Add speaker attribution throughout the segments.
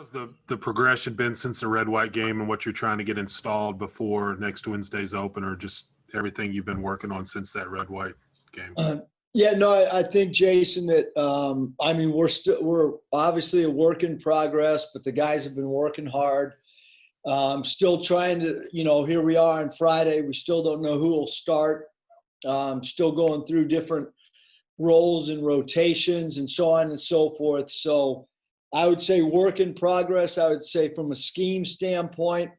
Speaker 1: How's the progression been since the red-white game and what you're trying to get installed before next Wednesday's opener? Just everything you've been working on since that red-white game.
Speaker 2: Yeah, no, I think, Jason, that I mean, we're obviously a work in progress, but the guys have been working hard. Still trying to, here we are on Friday. We still don't know who will start. Still going through different roles and rotations and so on and so forth. So I would say work in progress. I would say from a scheme standpoint,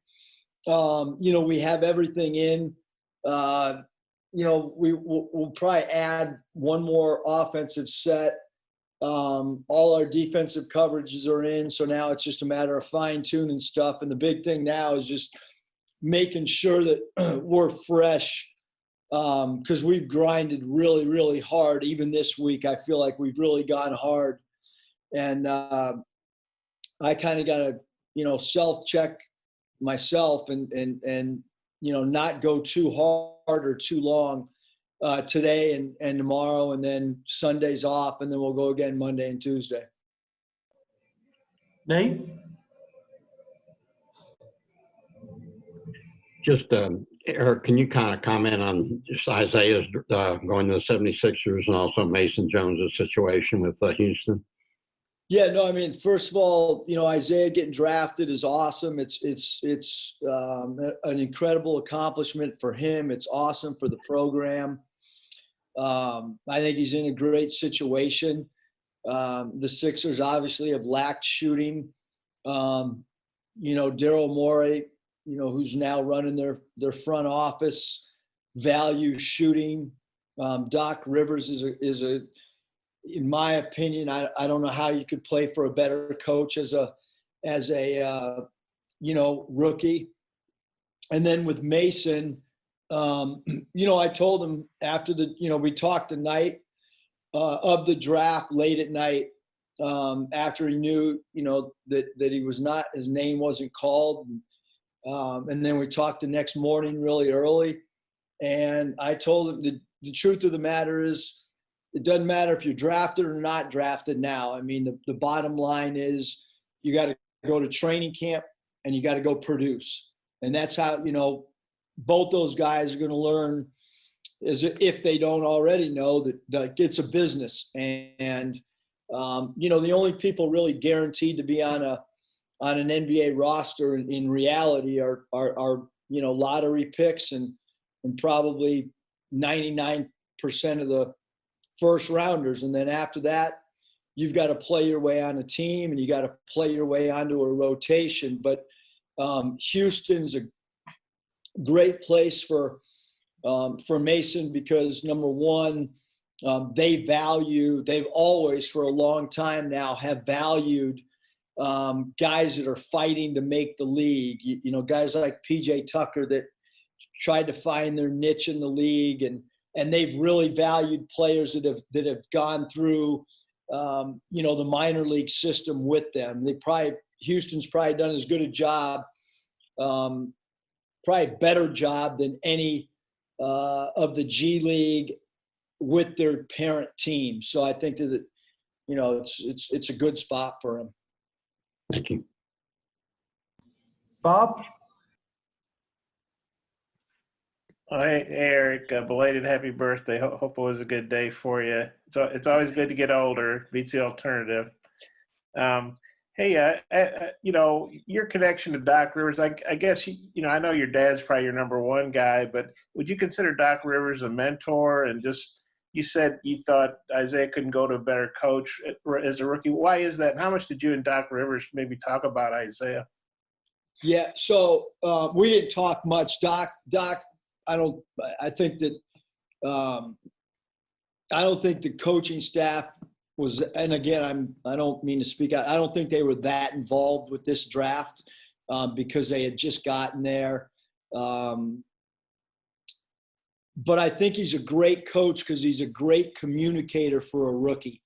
Speaker 2: we have everything in. We'll probably add one more offensive set. All our defensive coverages are in. So now it's just a matter of fine tuning stuff. And the big thing now is just making sure that we're fresh. Because we've grinded really, really hard. Even this week, I feel like we've really gone hard. And I kind of got to, self-check myself and not go too hard or too long today and tomorrow, and then Sunday's off, and then we'll go again Monday and Tuesday.
Speaker 3: Nate?
Speaker 4: Just, Eric, can you kind of comment on just Isaiah's going to the 76ers and also Mason Jones' situation with Houston?
Speaker 2: Yeah, no, I mean, first of all, Isaiah getting drafted is awesome. It's an incredible accomplishment for him. It's awesome for the program. I think he's in a great situation. The Sixers obviously have lacked shooting. Daryl Morey, who's now running their front office, value shooting. Doc Rivers is a in my opinion, I don't know how you could play for a better coach as a rookie. And then with Mason, I told him after we talked the night of the draft late at night, after he knew, that he was not, his name wasn't called. And then we talked the next morning really early. And I told him the truth of the matter is, it doesn't matter if you're drafted or not drafted now. I mean, the bottom line is you got to go to training camp and you got to go produce. And that's how, both those guys are going to learn, as if they don't already know, that it's a business. And the only people really guaranteed to be on an NBA roster in reality are lottery picks and probably 99% of the first rounders. And then after that, you've got to play your way on a team and you got to play your way onto a rotation. But Houston's a great place for Mason because, number one, they've always for a long time now have valued guys that are fighting to make the league. Guys like PJ Tucker that tried to find their niche in the league, and they've really valued players that have gone through, the minor league system with them. Houston's probably done as good a job, probably a better job than any of the G League with their parent team. So I think that, it's a good spot for him.
Speaker 4: Thank you.
Speaker 3: Bob?
Speaker 5: Oh, hey, Eric, belated happy birthday. Hope it was a good day for you. It's always good to get older. Beats the alternative. Your connection to Doc Rivers, I guess, I know your dad's probably your number one guy, but would you consider Doc Rivers a mentor? And just, you said you thought Isaiah couldn't go to a better coach as a rookie. Why is that? And how much did you and Doc Rivers maybe talk about Isaiah? Yeah,
Speaker 2: so we didn't talk much. Doc, I don't think the coaching staff was, and again, I don't mean to speak out. I don't think they were that involved with this draft because they had just gotten there. But I think he's a great coach because he's a great communicator for a rookie.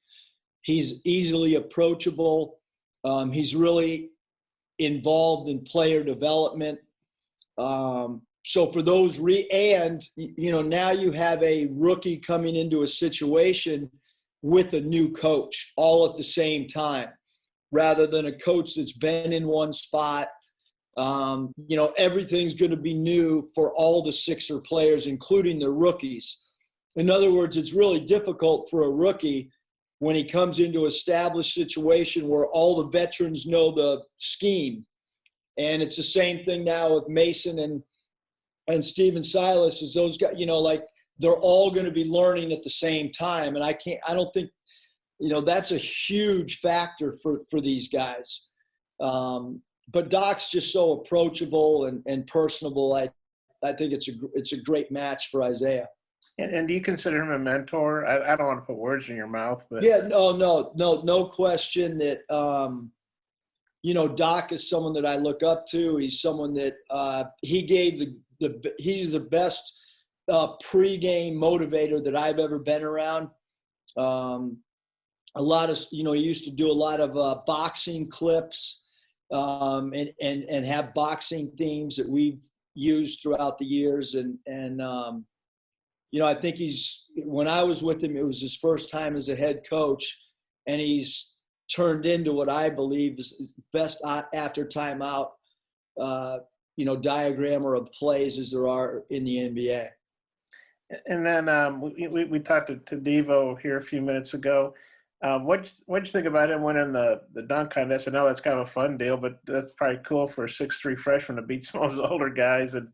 Speaker 2: He's easily approachable. He's really involved in player development. So for those now you have a rookie coming into a situation with a new coach all at the same time, rather than a coach that's been in one spot. Everything's going to be new for all the Sixer players, including the rookies. In other words, it's really difficult for a rookie when he comes into an established situation where all the veterans know the scheme. And it's the same thing now with Mason and Steven Silas, is those guys, they're all going to be learning at the same time. And I don't think, that's a huge factor for these guys. But Doc's just so approachable and personable. I think it's a great match for Isaiah.
Speaker 5: And do you consider him a mentor? I don't want to put words in your mouth, but
Speaker 2: yeah, no question that Doc is someone that I look up to. He's someone that he gave he's the best pregame motivator that I've ever been around. A lot of he used to do a lot of boxing clips and have boxing themes that we've used throughout the years and I think when I was with him, it was his first time as a head coach, and he's turned into what I believe is best after timeout, diagrammer of plays as there are in the NBA.
Speaker 5: And then we talked to Devo here a few minutes ago. What'd you think about him winning the dunk contest? I know that's kind of a fun deal, but that's probably cool for a 6'3" freshman to beat some of those older guys and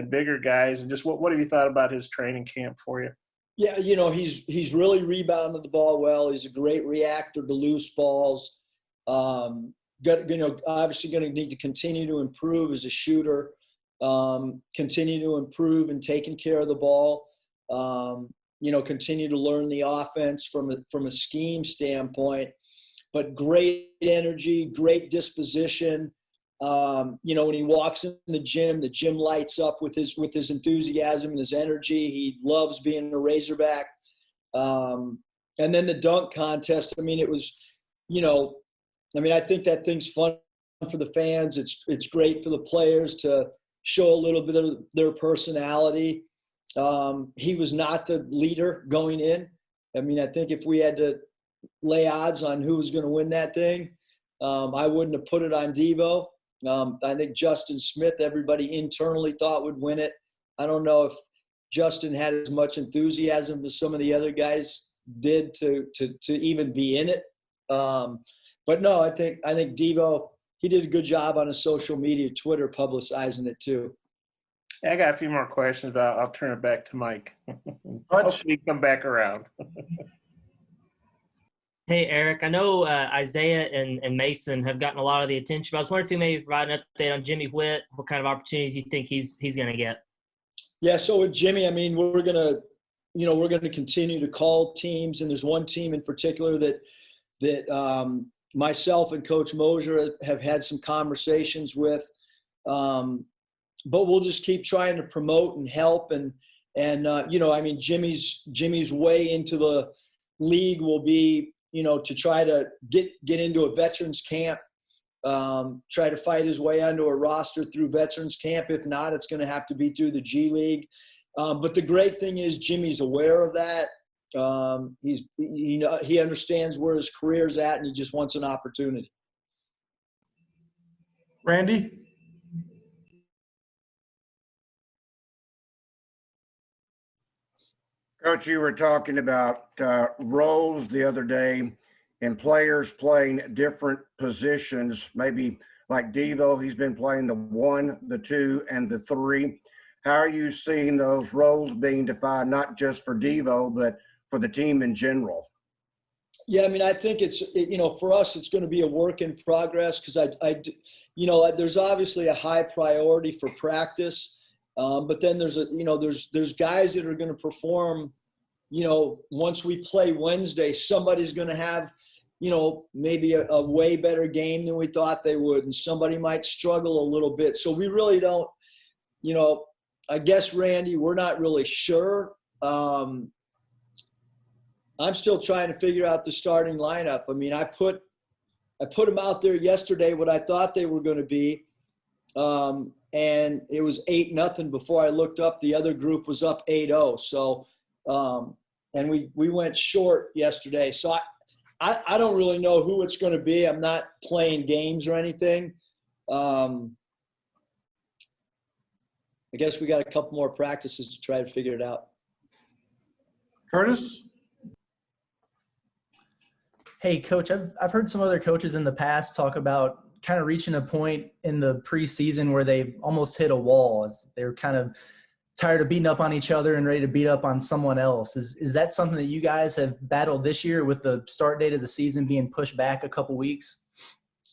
Speaker 5: bigger guys. And just what have you thought about his training camp for you?
Speaker 2: Yeah, he's really rebounded the ball well. He's a great reactor to loose balls. Obviously going to need to continue to improve as a shooter, continue to improve in taking care of the ball, continue to learn the offense from a scheme standpoint, but great energy, great disposition. When he walks in the gym lights up with his enthusiasm and his energy. He loves being a Razorback. And then the dunk contest, it was, I think that thing's fun for the fans. It's great for the players to show a little bit of their personality. He was not the leader going in. I think if we had to lay odds on who was going to win that thing, I wouldn't have put it on Devo. I think Justin Smith, everybody internally thought would win it. I don't know if Justin had as much enthusiasm as some of the other guys did to even be in it. But no, I think Devo, he did a good job on his social media, Twitter, publicizing it too.
Speaker 5: I got a few more questions, but I'll turn it back to Mike. Hopefully come back around.
Speaker 3: Hey, Eric, I know Isaiah and Mason have gotten a lot of the attention, but I was wondering if you maybe provide an update on Jimmy Whitt, what kind of opportunities you think he's going to get.
Speaker 2: Yeah, so with Jimmy, we're going to continue to call teams, and there's one team in particular that myself and Coach Mosier have had some conversations with, but we'll just keep trying to promote and help. And Jimmy's way into the league will be, to try to get into a veterans camp, try to fight his way onto a roster through veterans camp. If not, it's going to have to be through the G League. But the great thing is Jimmy's aware of that. He understands where his career's at, and he just wants an opportunity.
Speaker 6: Randy?
Speaker 7: Coach, you were talking about roles the other day and players playing different positions, maybe like Devo, he's been playing the 1, the 2, and the 3. How are you seeing those roles being defined, not just for Devo, but for the team in general?
Speaker 2: Yeah, I think for us, it's going to be a work in progress because there's obviously a high priority for practice. But then there's guys that are going to perform, once we play Wednesday, somebody's going to have, maybe a way better game than we thought they would. And somebody might struggle a little bit. So we really don't, I guess, Randy, we're not really sure. I'm still trying to figure out the starting lineup. I put them out there yesterday, what I thought they were going to be. And it was 8-0 before I looked up. The other group was up 8-0. So, and we went short yesterday. So I don't really know who it's going to be. I'm not playing games or anything. I guess we got a couple more practices to try to figure it out.
Speaker 6: Curtis?
Speaker 8: Hey, Coach, I've heard some other coaches in the past talk about kind of reaching a point in the preseason where they almost hit a wall. They're kind of tired of beating up on each other and ready to beat up on someone else. Is that something that you guys have battled this year with the start date of the season being pushed back a couple weeks?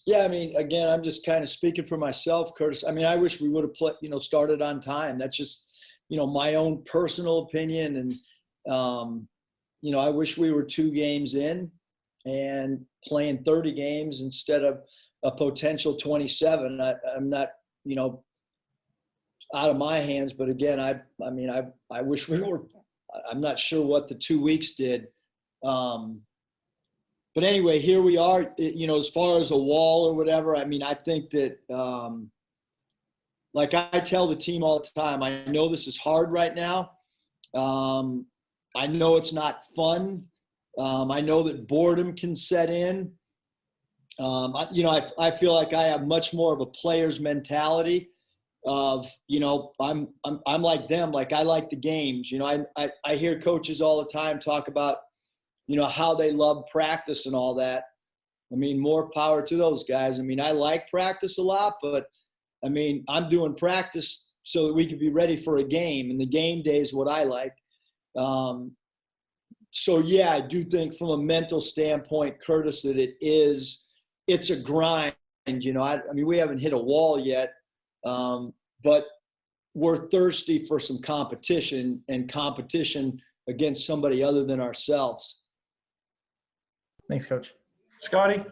Speaker 2: Yeah, I mean, again, I'm just kind of speaking for myself, Curtis. I mean, I wish we would have started on time. That's just, my own personal opinion. And, I wish we were 2 games in and playing 30 games instead of a potential 27. I'm not, out of my hands, but again, I wish we were. I'm not sure what the 2 weeks did. But anyway, here we are, as far as a wall or whatever. I mean, I think that, like I tell the team all the time, I know this is hard right now. I know it's not fun. I know that boredom can set in. I feel like I have much more of a player's mentality of, I'm like them. Like, I like the games. I hear coaches all the time talk about, how they love practice and all that. I mean, more power to those guys. I mean, I like practice a lot, but I mean, I'm doing practice so that we can be ready for a game, and the game day is what I like. So yeah, I do think from a mental standpoint, Curtis, that it's a grind. I mean, we haven't hit a wall yet, but we're thirsty for some competition, and competition against somebody other than ourselves.
Speaker 8: Thanks, Coach.
Speaker 6: Scotty?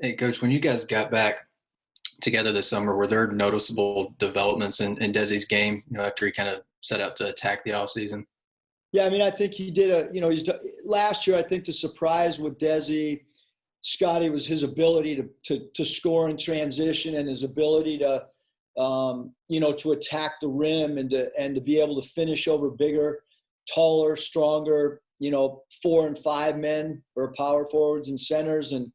Speaker 9: Hey, Coach, when you guys got back together this summer, were there noticeable developments in Desi's game, after he kind of set out to attack the offseason?
Speaker 2: Yeah, I mean, I think he did last year, I think the surprise with Desi, Scotty, was his ability to score in transition, and his ability to, to attack the rim and to be able to finish over bigger, taller, stronger, 4 and 5 men, or power forwards and centers. And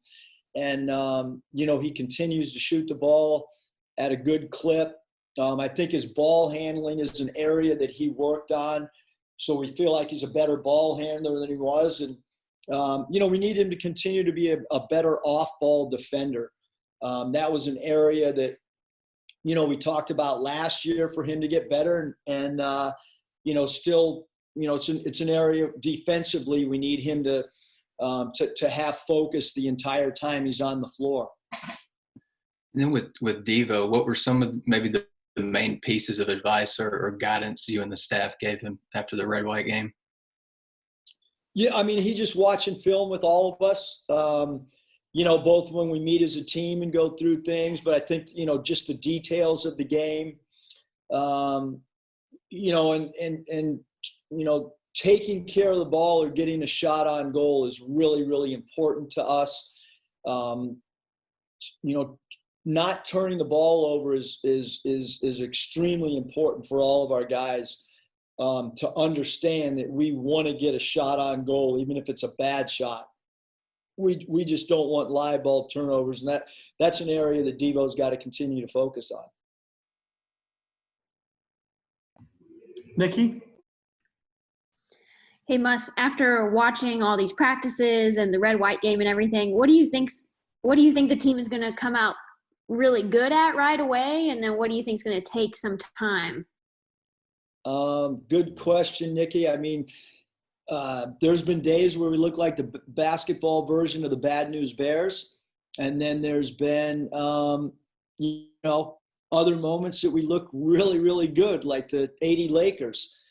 Speaker 2: he continues to shoot the ball at a good clip. I think his ball handling is an area that he worked on. So we feel like he's a better ball handler than he was. And, we need him to continue to be a better off-ball defender. That was an area that, we talked about last year for him to get better. And still, it's an area defensively we need him to have focus the entire time he's on the floor.
Speaker 9: And then with Devo, what were some of maybe the main pieces of advice or guidance you and the staff gave him after the red-white game?
Speaker 2: Yeah, I mean, he just watching film with all of us, both when we meet as a team and go through things, but I think, just the details of the game, taking care of the ball or getting a shot on goal is really, really important to us. Not turning the ball over is extremely important for all of our guys, to understand that we want to get a shot on goal, even if it's a bad shot. We just don't want live ball turnovers, and that's an area that Devo's got to continue to focus on.
Speaker 6: Nikki?
Speaker 10: Hey, Muss, after watching all these practices and the red-white game and everything, what do you think the team is going to come out really good at right away? And then what do you think is going to take some time?
Speaker 2: Good question, Nikki. I mean, there's been days where we look like the basketball version of the Bad News Bears. And then there's been, other moments that we look really, really good, like the 80 Lakers.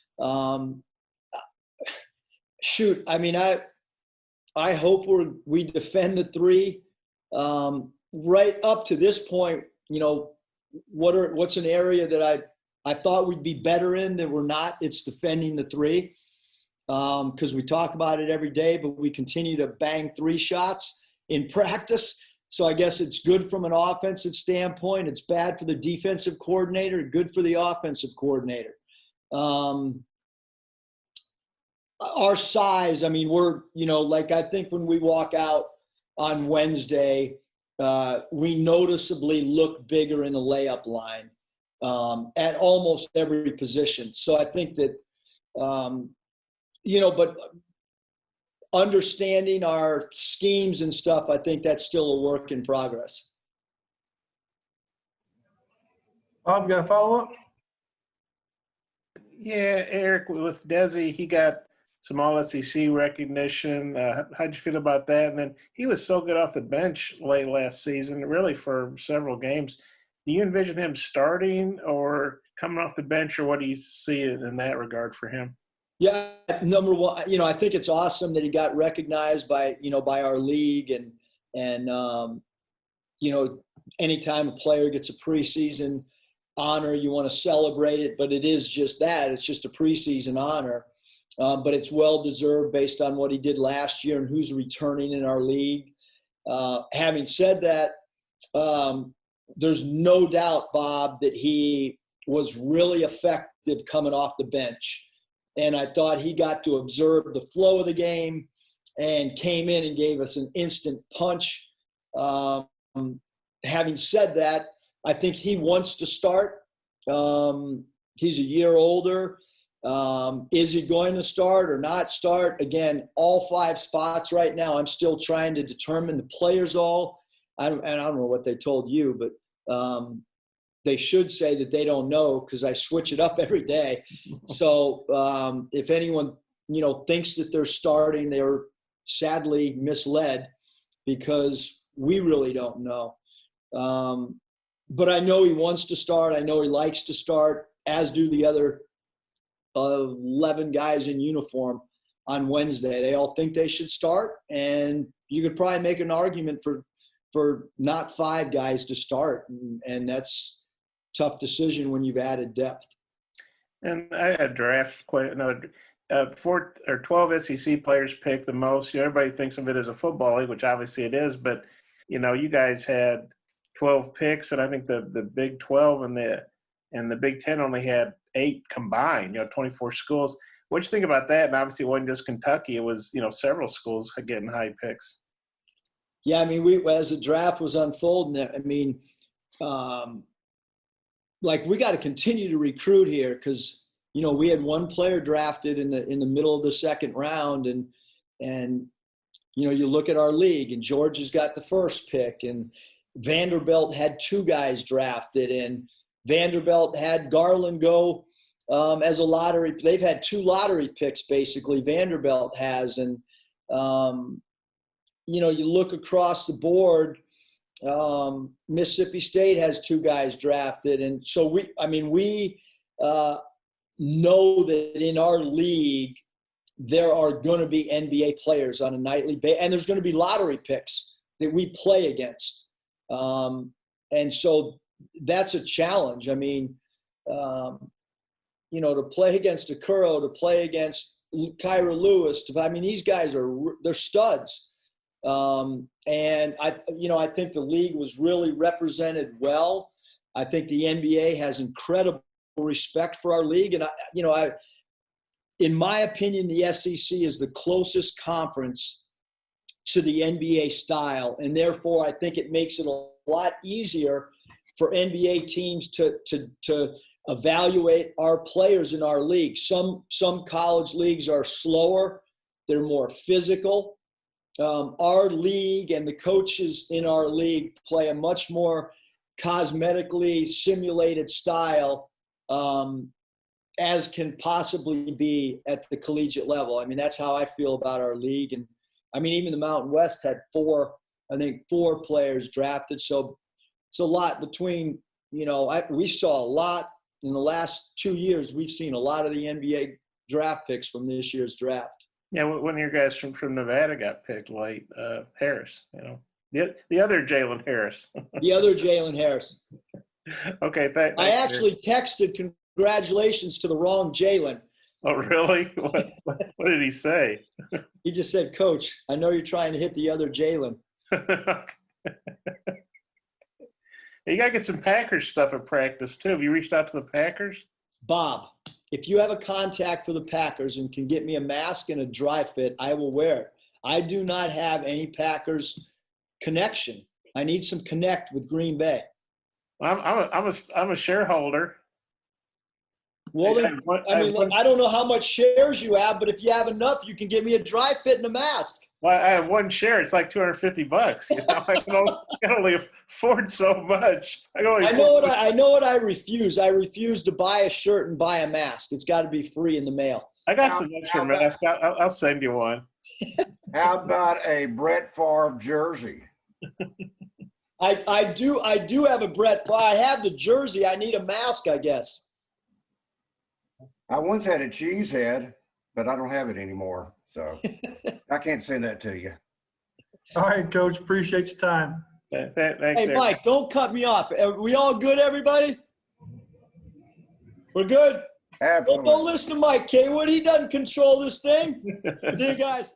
Speaker 2: Shoot, I mean, I hope we defend the 3. Right up to this point, what's an area that I thought we'd be better in that we're not? It's defending the 3, because we talk about it every day, but we continue to bang 3 shots in practice. So I guess it's good from an offensive standpoint. It's bad for the defensive coordinator, good for the offensive coordinator. our size, I mean, we're, like I think when we walk out on Wednesday, we noticeably look bigger in the layup line at almost every position. So I think that, but understanding our schemes and stuff, I think that's still a work in progress.
Speaker 6: Bob, got a follow-up?
Speaker 5: Yeah, Eric, with Desi, he got some All-SEC recognition. How'd you feel about that? And then he was so good off the bench late last season, really for several games. Do you envision him starting or coming off the bench, or what do you see in that regard for him?
Speaker 2: Yeah, number one, I think it's awesome that he got recognized by our league, and anytime a player gets a preseason honor, you want to celebrate it, but it is just that. It's just a preseason honor. But it's well-deserved based on what he did last year and who's returning in our league. Having said that, there's no doubt, Bob, that he was really effective coming off the bench. And I thought he got to observe the flow of the game and came in and gave us an instant punch. Having said that, I think he wants to start. He's a year older. Is he going to start or not start? Again, all 5 spots right now, I'm still trying to determine the players all. I don't know what they told you, but they should say that they don't know because I switch it up every day. So if anyone, thinks that they're starting, they're sadly misled because we really don't know. But I know he wants to start. I know he likes to start, as do the other 11 guys in uniform on Wednesday. They all think they should start, and you could probably make an argument for not 5 guys to start, and that's a tough decision when you've added depth.
Speaker 5: And I had draft 4 or 12 SEC players picked the most. Everybody thinks of it as a football league, which obviously it is, but you guys had 12 picks, and I think the Big 12 and the Big 10 only had 8 combined, 24 schools. What do you think about that? And obviously it wasn't just Kentucky. It was, several schools getting high picks.
Speaker 2: Yeah, I mean, as the draft was unfolding, I mean, we got to continue to recruit here because, we had one player drafted in the middle of the second round, and you look at our league, and Georgia's got the first pick, and Vanderbilt had 2 guys drafted, and Vanderbilt had Garland go as a lottery. They've had 2 lottery picks, basically, Vanderbilt has. And, you look across the board, Mississippi State has 2 guys drafted. And so we know that in our league, there are going to be NBA players on a nightly basis, and there's going to be lottery picks that we play against. And so that's a challenge. I mean, to play against Okoro, to play against Kyra Lewis, these guys they're studs. And I think the league was really represented well. I think the NBA has incredible respect for our league. And in my opinion, the SEC is the closest conference to the NBA style. And therefore I think it makes it a lot easier for NBA teams to evaluate our players in our league. Some college leagues are slower. They're more physical. Our league and the coaches in our league play a much more cosmetically simulated style as can possibly be at the collegiate level. I mean, that's how I feel about our league. And even the Mountain West had 4 players drafted. So it's a lot between, we saw a lot in the last 2 years. We've seen a lot of the NBA draft picks from this year's draft.
Speaker 5: Yeah, one of your guys from Nevada got picked late, Harris, the other Jalen Harris.
Speaker 2: The other Jalen Harris.
Speaker 5: Okay, thanks.
Speaker 2: I actually texted congratulations to the wrong Jalen.
Speaker 5: Oh, really? What did he say?
Speaker 2: He just said, Coach, I know you're trying to hit the other Jalen.
Speaker 5: You got to get some Packers stuff at practice, too. Have you reached out to the Packers?
Speaker 2: Bob, if you have a contact for the Packers and can get me a mask and a dry fit, I will wear it. I do not have any Packers connection. I need some connect with Green Bay.
Speaker 5: I'm a shareholder.
Speaker 2: Well, then, I don't know how much shares you have, but if you have enough, you can give me a dry fit and a mask.
Speaker 5: Well, I have one share. It's like $250. You know, I can only afford so much. I
Speaker 2: know what I refuse. I refuse to buy a shirt and buy a mask. It's got to be free in the mail.
Speaker 5: I got some extra masks. I'll send you one.
Speaker 7: How about a Brett Favre jersey?
Speaker 2: I do have a Brett Favre. I have the jersey. I need a mask, I guess.
Speaker 7: I once had a cheese head, but I don't have it anymore. So I can't send that to you.
Speaker 6: All right, Coach. Appreciate your time.
Speaker 5: Thanks,
Speaker 2: Hey,
Speaker 5: Eric.
Speaker 2: Mike, don't cut me off. Are we all good, everybody? We're good?
Speaker 7: Absolutely.
Speaker 2: Don't listen to Mike Kaywood. He doesn't control this thing. See you guys.